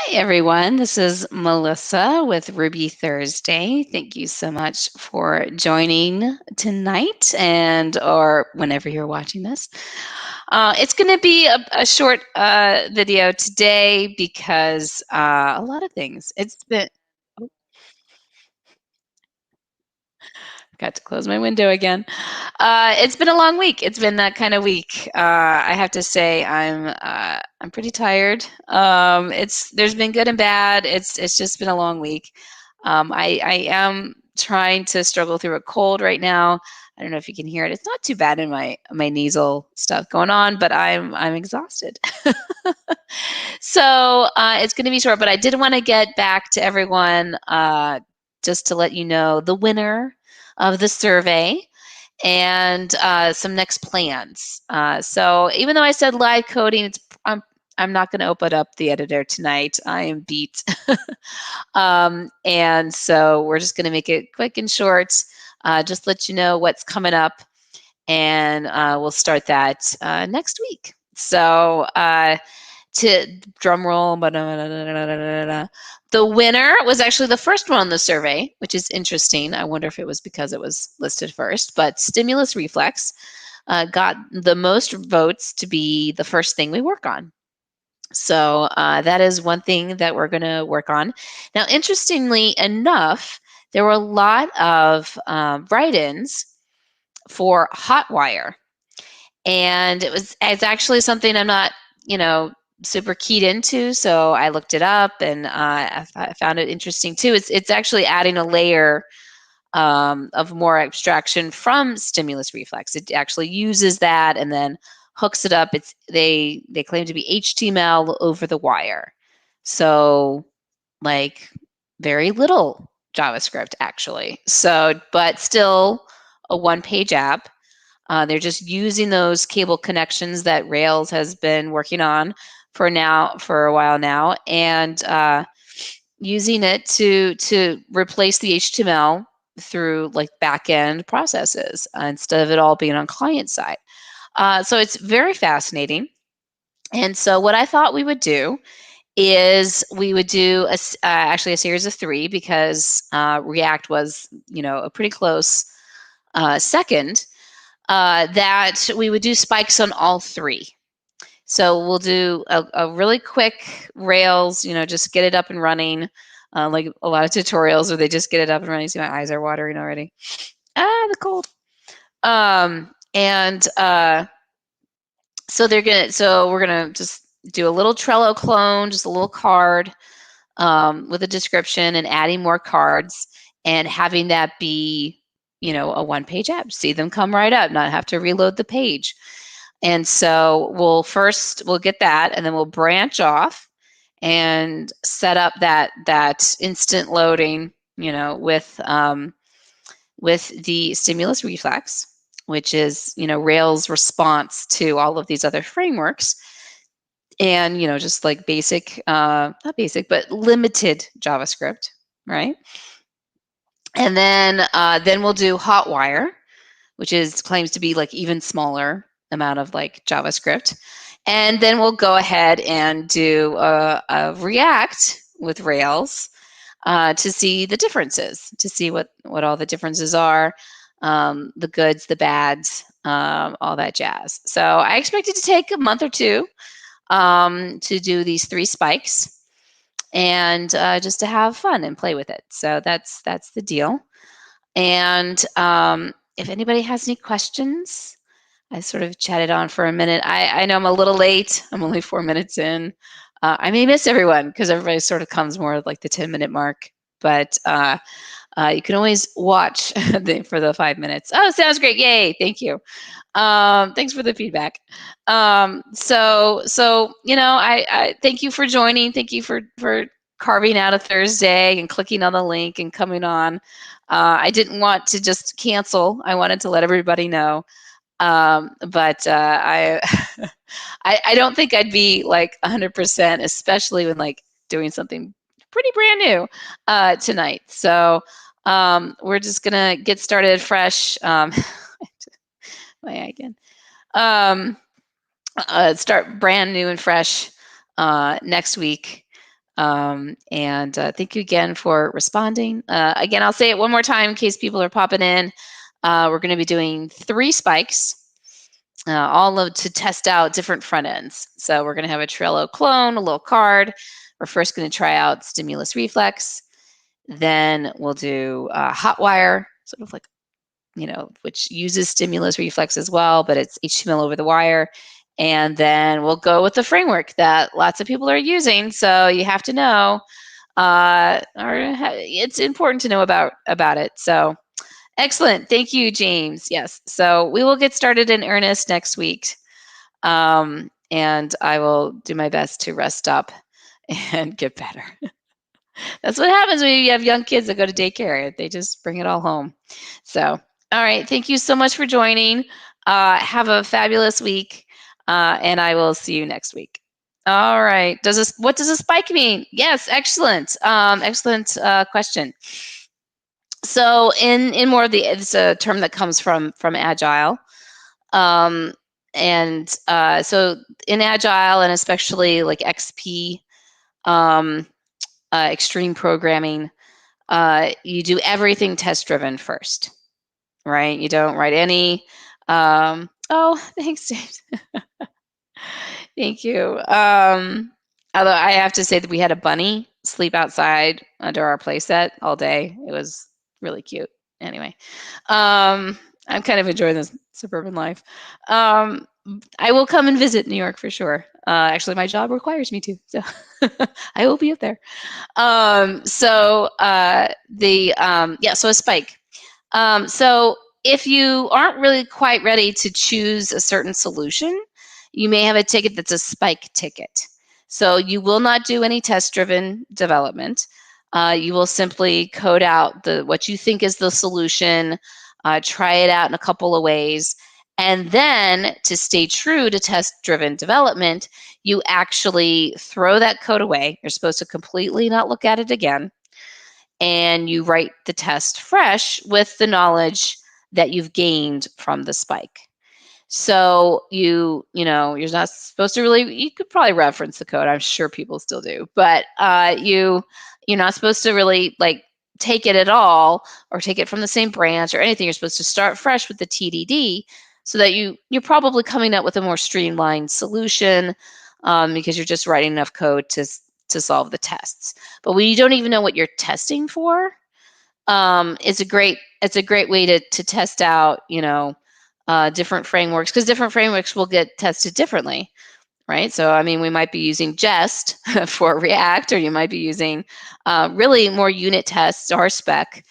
Hi, everyone. This is Melissa with Ruby Thursday. Thank you so much for joining tonight and or whenever you're watching this. It's going to be a short video today because a lot of things. Got to close my window again. It's been a long week. It's been that kind of week. I have to say I'm pretty tired. It's there's been good and bad. It's just been a long week. I am trying to struggle through a cold right now. I don't know if you can hear it. It's not too bad in my nasal stuff going on, but I'm exhausted. So it's going to be short, but I did want to get back to everyone just to let you know the winner of the survey and some next plans. So even though I said live coding, I'm not going to open up the editor tonight. I am beat. And so we're just going to make it quick and short. Just let you know what's coming up, and we'll start that next week. So to drum roll, the winner was actually the first one on the survey, which is interesting. I wonder if it was because it was listed first, but stimulus reflex got the most votes to be the first thing we work on. So that is one thing that we're going to work on. Now, interestingly enough, there were a lot of write-ins for Hotwire, and it's actually something I'm not, super keyed into. So I looked it up, and I found it interesting too. It's actually adding a layer of more abstraction from stimulus reflex. It actually uses that and then hooks it up. They claim to be HTML over the wire, so like very little JavaScript actually. So, but still a one-page app. They're just using those cable connections that Rails has been working on for a while now, and using it to replace the HTML through like back-end processes instead of it all being on client side. So it's very fascinating. And so what I thought we would do is we would do actually a series of 3 because React was, a pretty close second. That we would do spikes on all 3. So we'll do a really quick Rails, just get it up and running, like a lot of tutorials where they just get it up and running. See, my eyes are watering already. The cold. And so we're gonna just do a little Trello clone, just a little card with a description and adding more cards and having that be, a one-page app. See them come right up, not have to reload the page. And so we'll get that, and then we'll branch off and set up that instant loading, with the stimulus reflex, which is Rails response to all of these other frameworks, and just like basic, not basic, but limited JavaScript, right? And then we'll do Hotwire, which claims to be like even smaller amount of like JavaScript. And then we'll go ahead and do a React with Rails to see the differences, to see what all the differences are, the goods, the bads, all that jazz. So I expect it to take a month or two to do these 3 spikes and just to have fun and play with it. So that's the deal. And if anybody has any questions, I sort of chatted on for a minute. I know I'm a little late. I'm only 4 minutes in. I may miss everyone because everybody sort of comes more like the 10-minute mark. But you can always watch for the 5 minutes. Oh, sounds great. Yay. Thank you. Thanks for the feedback. So I thank you for joining. Thank you for carving out a Thursday and clicking on the link and coming on. I didn't want to just cancel. I wanted to let everybody know. But I don't think I'd be like 100%, especially when like doing something pretty brand new tonight. So we're just gonna get started fresh. My eye again. Start brand new and fresh next week. And thank you again for responding. Again, I'll say it one more time in case people are popping in. We're going to be doing 3 spikes, to test out different front ends. So we're going to have a Trello clone, a little card. We're first going to try out Stimulus Reflex. Then we'll do Hotwire, sort of like, which uses Stimulus Reflex as well, but it's HTML over the wire. And then we'll go with the framework that lots of people are using. So you have to know, it's important to know about it. So excellent. Thank you, James. Yes. So we will get started in earnest next week. And I will do my best to rest up and get better. That's what happens when you have young kids that go to daycare. They just bring it all home. So, all right. Thank you so much for joining. Have a fabulous week, and I will see you next week. All right. What does a spike mean? Yes, excellent. Excellent question. So, in more of it's a term that comes from Agile. And so in Agile, and especially like XP, extreme programming, you do everything test driven first, right? You don't write any. Oh, thanks, James. Thank you. Although I have to say that we had a bunny sleep outside under our playset all day. It was really cute. Anyway, I'm kind of enjoying this suburban life. I will come and visit New York for sure. Actually, my job requires me to, so I will be up there. So a spike. So if you aren't really quite ready to choose a certain solution, you may have a ticket that's a spike ticket. So you will not do any test-driven development. You will simply code out what you think is the solution, try it out in a couple of ways, and then to stay true to test-driven development, you actually throw that code away. You're supposed to completely not look at it again, and you write the test fresh with the knowledge that you've gained from the spike. So you're not supposed to really, you could probably reference the code. I'm sure people still do, but you're not supposed to really like take it at all or take it from the same branch or anything. You're supposed to start fresh with the TDD so that you're probably coming up with a more streamlined solution, because you're just writing enough code to solve the tests. But when you don't even know what you're testing for, it's a great way to test out, different frameworks, because different frameworks will get tested differently, right? So, I mean, we might be using Jest for React, or you might be using really more unit tests or spec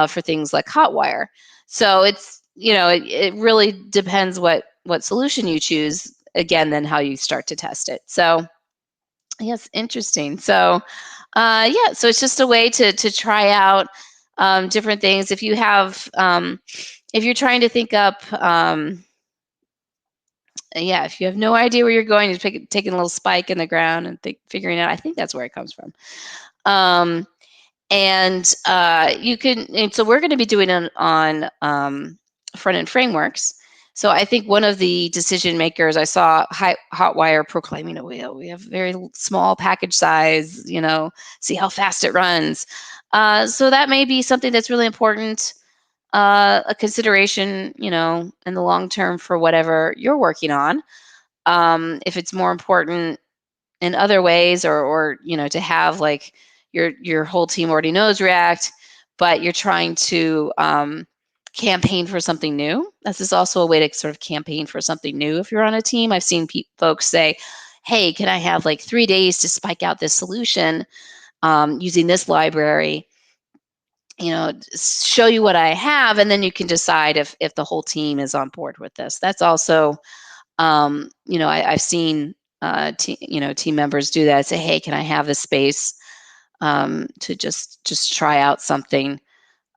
for things like Hotwire. So it's, it really depends what solution you choose, again, then how you start to test it. So yes, interesting. So so it's just a way to try out different things. If you have, if you're trying to think up, if you have no idea where you're going, you're taking a little spike in the ground and figuring out. I think that's where it comes from. You can. And so we're going to be doing it on front-end frameworks. So I think one of the decision makers, I saw Hotwire proclaiming a wheel. We have very small package size. See how fast it runs. So that may be something that's really important. A consideration, in the long term for whatever you're working on. If it's more important in other ways, or to have like your whole team already knows React, but you're trying to campaign for something new. This is also a way to sort of campaign for something new if you're on a team. I've seen folks say, hey, can I have like 3 days to spike out this solution using this library? Show you what I have, and then you can decide if the whole team is on board with this. That's also, I've seen team members do that. Say, hey, can I have this space to just try out something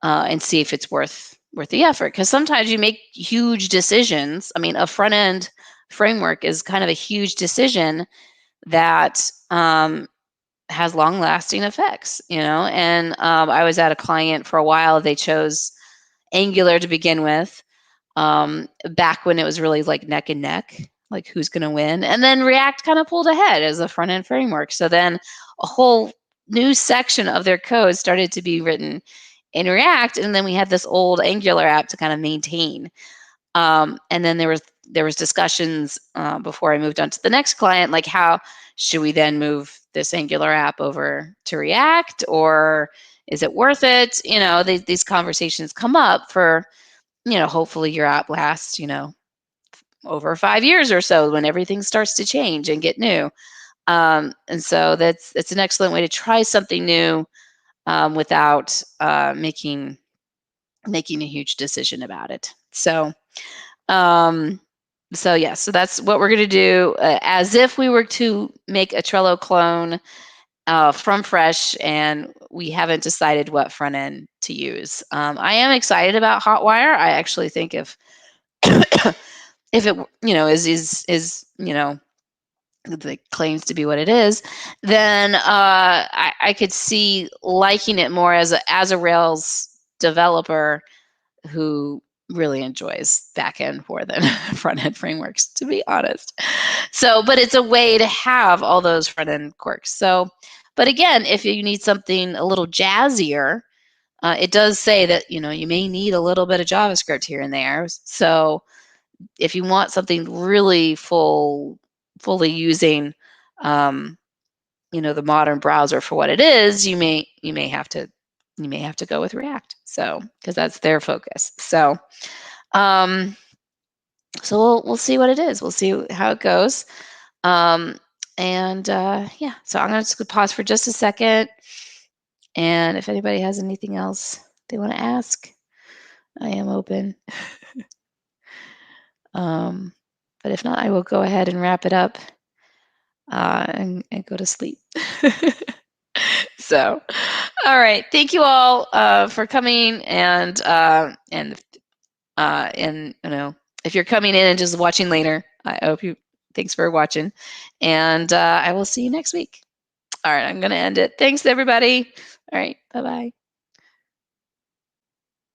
and see if it's worth the effort? Because sometimes you make huge decisions. I mean, a front end framework is kind of a huge decision that has long-lasting effects, and I was at a client for a while. They chose Angular to begin with, back when it was really like neck and neck. like who's going to win. And then React kind of pulled ahead as a front end framework. So then a whole new section of their code started to be written in React, and then we had this old Angular app to kind of maintain. And then there was discussions before I moved on to the next client, like how should we then move this Angular app over to React, or is it worth it? These conversations come up for, hopefully your app lasts, over 5 years or so when everything starts to change and get new. And so that's an excellent way to try something new without making a huge decision about it. Um, so that's what we're going to do, as if we were to make a Trello clone from Fresh, and we haven't decided what front end to use. I am excited about Hotwire. I actually think if it is that claims to be what it is, then I could see liking it more as a Rails developer who really enjoys backend more than front end frameworks, to be honest. So, but it's a way to have all those front end quirks. So, but again, if you need something a little jazzier, it does say that you may need a little bit of JavaScript here and there. So, if you want something really fully using the modern browser for what it is, you may have to go with React, so because that's their focus. So we'll see what it is. We'll see how it goes. Yeah, so I'm going to just pause for just a second, and if anybody has anything else they want to ask, I am open. But if not, I will go ahead and wrap it up and go to sleep. So, all right. Thank you all for coming, and if you're coming in and just watching later, I hope you. Thanks for watching, and I will see you next week. All right, I'm going to end it. Thanks, everybody. All right, bye-bye.